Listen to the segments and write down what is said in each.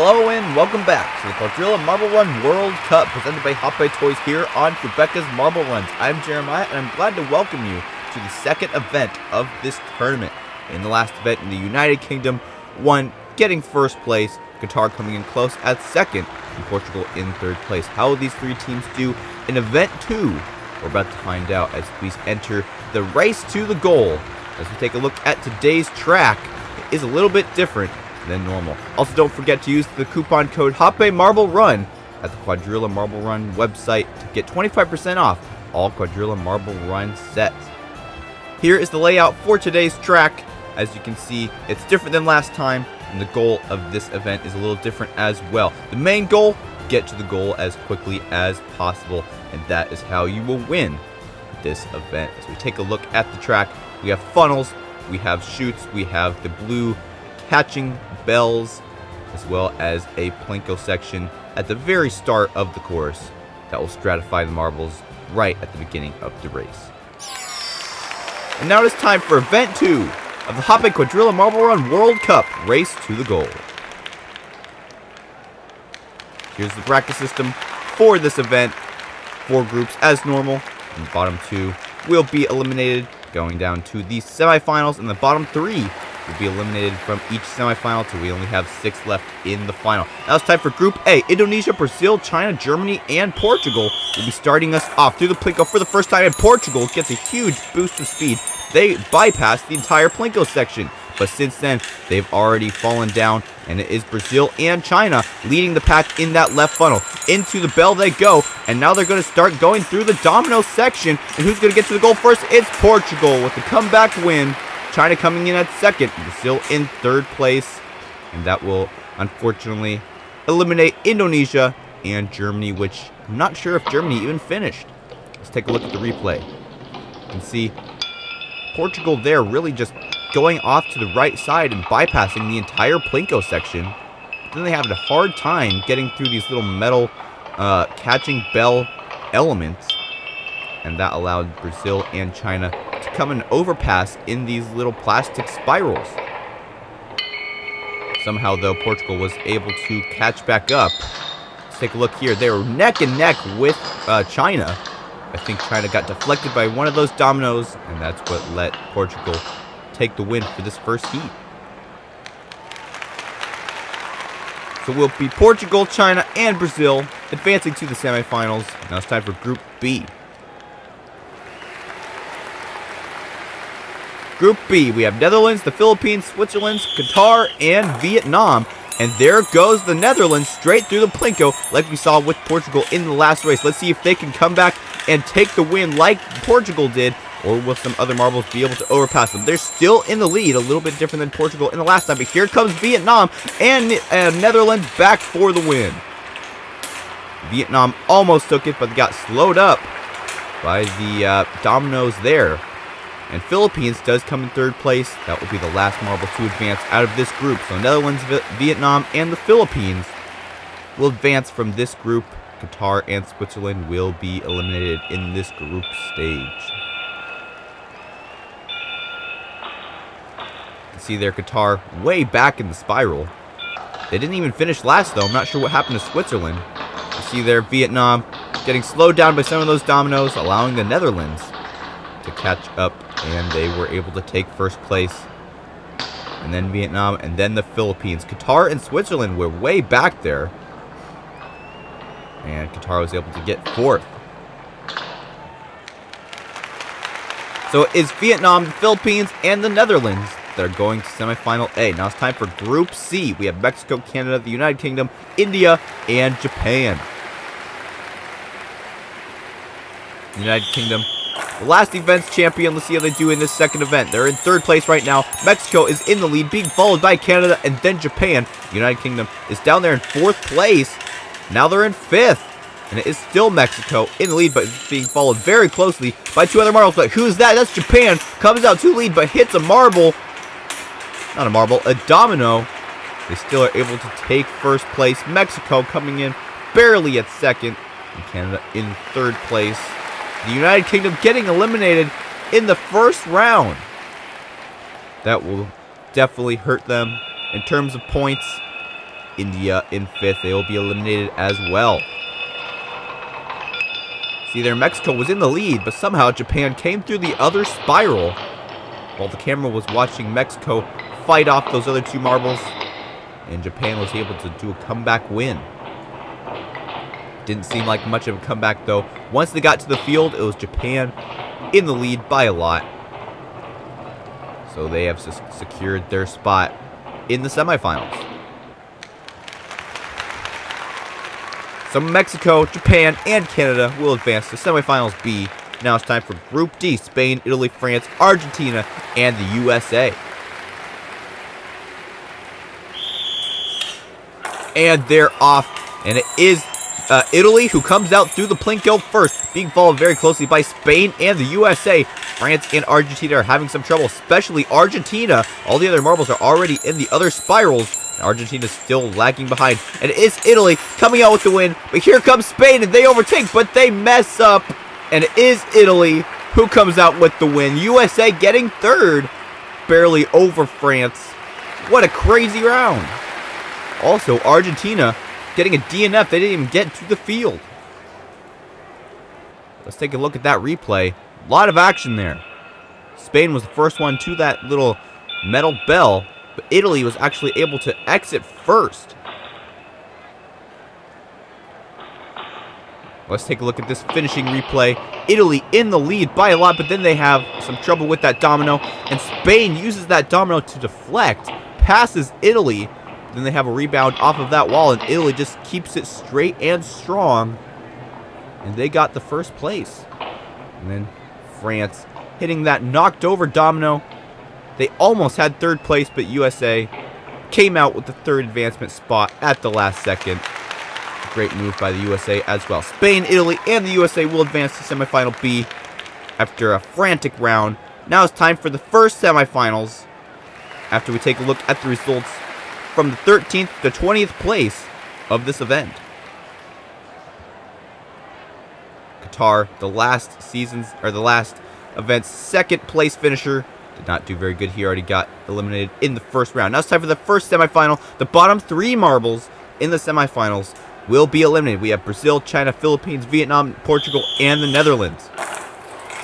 Hello and welcome back to the Quadrilla Marble Run World Cup presented by Hape Toys here on Quebecca's Marble Runs. I'm Jeremiah and I'm glad to welcome you to the second event of this tournament. In the last event in the United Kingdom, one getting first place, Qatar coming in close at second, and Portugal in third place. How will these three teams do in event 2? We're about to find out as we enter the race to the goal. As we take a look at today's track, it is a little bit different than normal. Also, don't forget to use the coupon code Hape Marble Run at the Quadrilla Marble Run website to get 25% off all Quadrilla Marble Run sets. Here is the layout for today's track. As you can see, it's different than last time, and the goal of this event is a little different as well. The main goal, get to the goal as quickly as possible, and that is how you will win this event. As we take a look at the track, we have funnels, we have chutes, we have the blue catching bells, as well as a plinko section at the very start of the course that will stratify the marbles right at the beginning of the race. And now it is time for event 2 of the Hape Quadrilla Marble Run World Cup Race to the Goal. Here's the bracket system for this event. 4 groups as normal, and the bottom 2 will be eliminated, going down to the semifinals, and the bottom 3 will be eliminated from each semifinal till we only have 6 left in the final. Now it's time for Group A. Indonesia, Brazil, China, Germany, and Portugal will be starting us off through the plinko for the first time, and Portugal gets a huge boost of speed. They bypass the entire plinko section, but since then they've already fallen down, and it is Brazil and China leading the pack in that left funnel. Into the bell they go, and now they're going to start going through the domino section, and who's going to get to the goal first? It's Portugal with the comeback win. China coming in at second, Brazil in third place, and that will unfortunately eliminate Indonesia and Germany, which I'm not sure if Germany even finished. Let's take a look at the replay. You can see Portugal there really just going off to the right side and bypassing the entire plinko section. But then they have a hard time getting through these little metal catching bell elements, and that allowed Brazil and China to come and overpass in these little plastic spirals. Somehow, though, Portugal was able to catch back up. Let's take a look here. They were neck and neck with China. I think China got deflected by one of those dominoes, and that's what let Portugal take the win for this first heat. So we'll be Portugal, China, and Brazil advancing to the semifinals. Now it's time for Group B. Group B, we have Netherlands, the Philippines, Switzerland, Qatar, and Vietnam. And there goes the Netherlands straight through the plinko like we saw with Portugal in the last race. Let's see if they can come back and take the win like Portugal did, or will some other marbles be able to overpass them? They're still in the lead, a little bit different than Portugal in the last time. But here comes Vietnam, and Netherlands back for the win. Vietnam almost took it, but they got slowed up by the dominoes there. And Philippines does come in third place. That will be the last marble to advance out of this group. So Netherlands, Vietnam, and the Philippines will advance from this group. Qatar and Switzerland will be eliminated in this group stage. You can see there Qatar way back in the spiral. They didn't even finish last, though. I'm not sure what happened to Switzerland. You see there Vietnam getting slowed down by some of those dominoes, allowing the Netherlands to catch up, and they were able to take first place. And then Vietnam, and then the Philippines. Qatar and Switzerland were way back there, and Qatar was able to get fourth. So it's Vietnam, the Philippines, and the Netherlands that are going to semifinal A. Now it's time for Group C. We have Mexico, Canada, the United Kingdom, India, and Japan. United Kingdom, the last event's champion. Let's see how they do in this second event. They're in third place right now. Mexico is in the lead, being followed by Canada and then Japan. The United Kingdom is down there in fourth place. Now they're in fifth. And it is still Mexico in the lead, but it's being followed very closely by 2 other marbles. But who's that? That's Japan. Comes out to lead, but hits a marble. Not a marble, a domino. They still are able to take first place. Mexico coming in barely at second. And Canada in third place. The United Kingdom getting eliminated in the first round. That will definitely hurt them in terms of points. India in 5th. They will be eliminated as well. See there, Mexico was in the lead, but somehow Japan came through the other spiral while the camera was watching Mexico fight off those other 2 marbles, and Japan was able to do a comeback win. Didn't seem like much of a comeback though. Once they got to the field, it was Japan in the lead by a lot. So they have secured their spot in the semifinals. So Mexico, Japan, and Canada will advance to semifinals B. Now it's time for Group D: Spain, Italy, France, Argentina, and the USA. And they're off, and it is Italy who comes out through the Plinko first, being followed very closely by Spain and the USA. France and Argentina are having some trouble, especially Argentina. All the other marbles are already in the other spirals. Argentina's still lagging behind. And it is Italy coming out with the win. But here comes Spain, and they overtake, but they mess up. And it is Italy who comes out with the win. USA getting 3rd, barely over France. What a crazy round. Also, Argentina getting a DNF. They didn't even get to the field. Let's take a look at that replay. A lot of action there. Spain was the first one to that little metal bell, but Italy was actually able to exit first. Let's take a look at this finishing replay. Italy in the lead by a lot, but then they have some trouble with that domino, and Spain uses that domino to deflect, passes Italy. Then they have a rebound off of that wall, and Italy just keeps it straight and strong, and they got the first place. And then France hitting that knocked over domino. They almost had 3rd place, but USA came out with the 3rd advancement spot at the last second. Great move by the USA as well. Spain, Italy, and the USA will advance to semifinal B after a frantic round. Now it's time for the first semifinals, after we take a look at the results from the 13th to 20th place of this event. Qatar, the last event's 2nd place finisher, did not do very good. He already got eliminated in the first round. Now it's time for the first semifinal. The bottom 3 marbles in the semifinals will be eliminated. We have Brazil, China, Philippines, Vietnam, Portugal, and the Netherlands.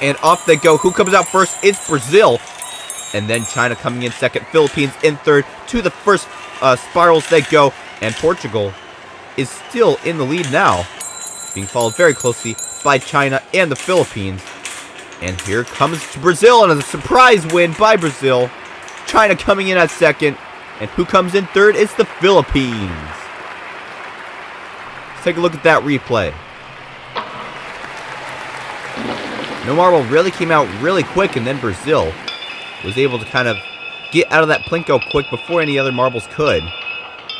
And off they go. Who comes out first? It's Brazil. And then China coming in 2nd, Philippines in 3rd. To the first spirals they go. And Portugal is still in the lead now, being followed very closely by China and the Philippines. And here comes Brazil, and a surprise win by Brazil. China coming in at 2nd. And who comes in 3rd? It's the Philippines. Let's take a look at that replay. No marble really came out really quick, and then Brazil was able to kind of get out of that Plinko quick before any other marbles could.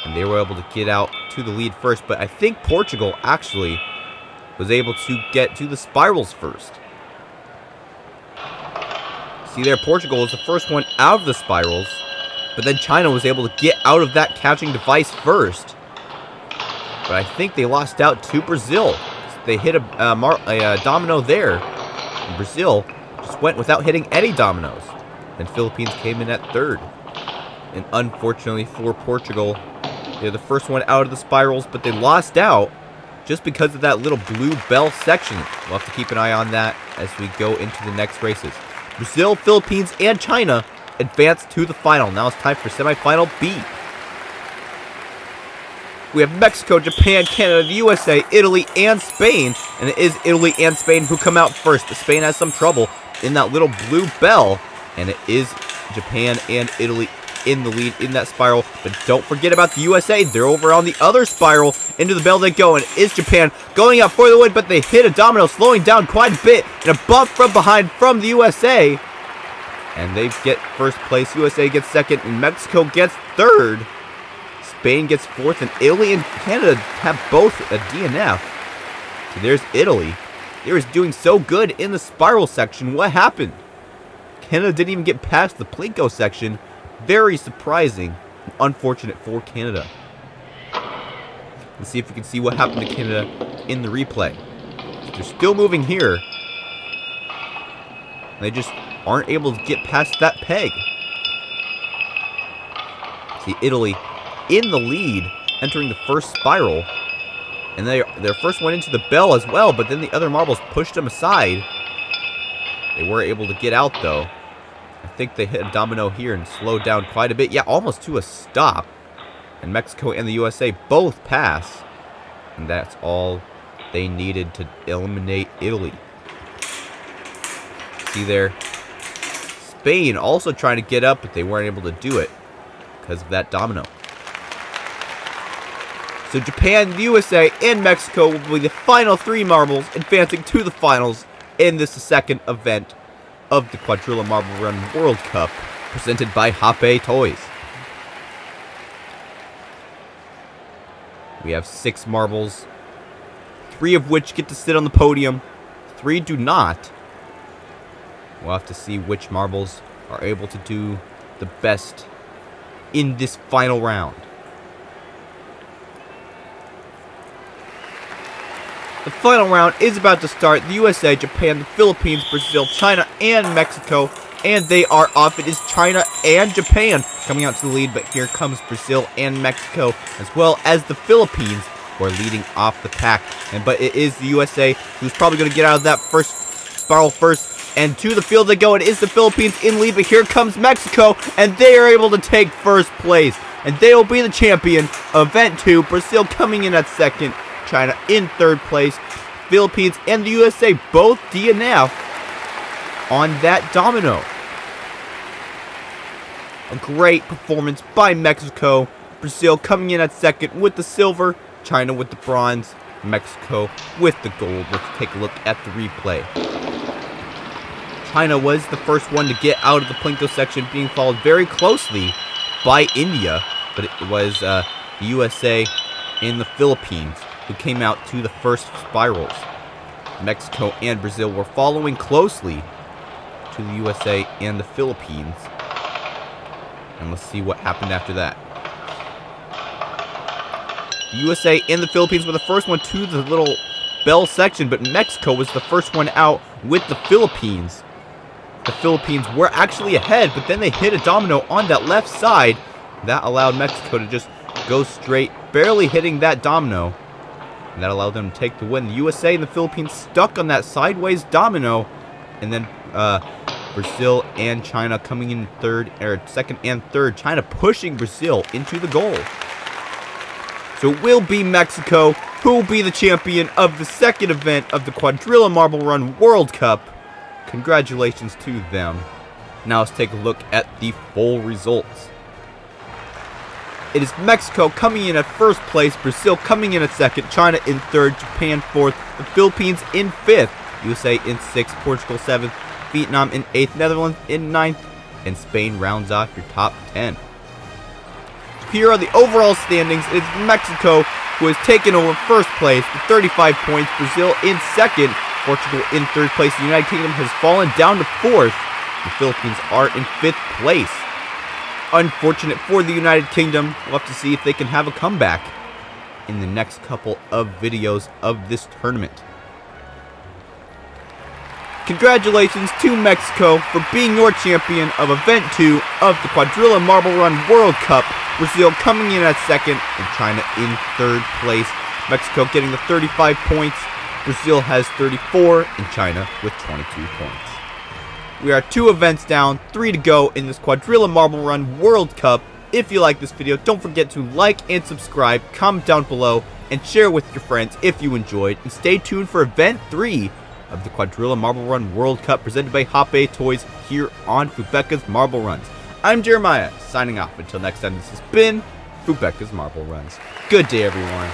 And they were able to get out to the lead first. But I think Portugal actually was able to get to the spirals first. See there, Portugal was the first one out of the spirals, but then China was able to get out of that catching device first. But I think they lost out to Brazil. They hit a domino there, and Brazil just went without hitting any dominoes. Then Philippines came in at 3rd. And unfortunately for Portugal, they're the first one out of the spirals, but they lost out just because of that little blue bell section. We'll have to keep an eye on that as we go into the next races. Brazil, Philippines, and China advance to the final. Now it's time for semifinal B. We have Mexico, Japan, Canada, the USA, Italy, and Spain. And it is Italy and Spain who come out first. Spain has some trouble in that little blue bell. And it is Japan and Italy in the lead in that spiral. But don't forget about the USA. They're over on the other spiral. Into the bell they go. And it is Japan going out for the win. But they hit a domino, slowing down quite a bit. And a bump from behind from the USA. And they get first place. USA gets 2nd. And Mexico gets 3rd. Spain gets 4th. And Italy and Canada have both a DNF. So there's Italy. They were doing so good in the spiral section. What happened? Canada didn't even get past the Plinko section. Very surprising and unfortunate for Canada. Let's see if we can see what happened to Canada in the replay. They're still moving here. They just aren't able to get past that peg. See, Italy in the lead entering the first spiral. And their first went into the bell as well, but then the other marbles pushed them aside. They were able to get out, though. I think they hit a domino here and slowed down quite a bit. Yeah, almost to a stop. And Mexico and the USA both pass. And that's all they needed to eliminate Italy. See there? Spain also trying to get up, but they weren't able to do it because of that domino. So Japan, the USA, and Mexico will be the final 3 marbles advancing to the finals in this second event of the Quadrilla Marble Run World Cup presented by Hape Toys. We have 6 marbles, 3 of which get to sit on the podium, 3 do not. We'll have to see which marbles are able to do the best in this final round. The final round is about to start. The USA, Japan, the Philippines, Brazil, China, and Mexico. And they are off. It is China and Japan coming out to the lead. But here comes Brazil and Mexico, as well as the Philippines, who are leading off the pack. But it is the USA who's probably going to get out of that first spiral first. And to the field they go. It is the Philippines in lead. But here comes Mexico. And they are able to take first place. And they will be the champion of Event 2. Brazil coming in at second. China in third place. Philippines and the USA both DNF on that domino. A great performance by Mexico. Brazil coming in at second with the silver. China with the bronze. Mexico with the gold. Let's take a look at the replay. China was the first one to get out of the Plinko section, being followed very closely by India. But it was the USA and the Philippines who came out to the first spirals. Mexico and Brazil were following closely to the USA and the Philippines. And let's see what happened after that. The USA and the Philippines were the first one to the little bell section, but Mexico was the first one out with the Philippines. The Philippines were actually ahead, but then they hit a domino on that left side. That allowed Mexico to just go straight, barely hitting that domino. And that allowed them to take the win. The USA and the Philippines stuck on that sideways domino. And then Brazil and China coming in second and third. China pushing Brazil into the goal. So it will be Mexico who will be the champion of the second event of the Quadrilla Marble Run World Cup. Congratulations to them. Now let's take a look at the full results. It is Mexico coming in at first place, Brazil coming in at second, China in third, Japan fourth, the Philippines in fifth, USA in sixth, Portugal seventh, Vietnam in eighth, Netherlands in ninth, and Spain rounds off your top 10. Here are the overall standings. It is Mexico who has taken over first place with 35 points, Brazil in second, Portugal in third place, the United Kingdom has fallen down to fourth, the Philippines are in fifth place. Unfortunate for the United Kingdom. We'll have to see if they can have a comeback in the next couple of videos of this tournament. Congratulations to Mexico for being your champion of Event 2 of the Quadrilla Marble Run World Cup. Brazil coming in at second and China in third place. Mexico getting the 35 points. Brazil has 34 and China with 22 points. We are 2 events down, 3 to go in this Quadrilla Marble Run World Cup. If you like this video, don't forget to like and subscribe, comment down below, and share with your friends if you enjoyed. And stay tuned for Event 3 of the Quadrilla Marble Run World Cup presented by Hape Toys here on Fubeka's Marble Runs. I'm Jeremiah, signing off. Until next time, this has been Fubeka's Marble Runs. Good day, everyone.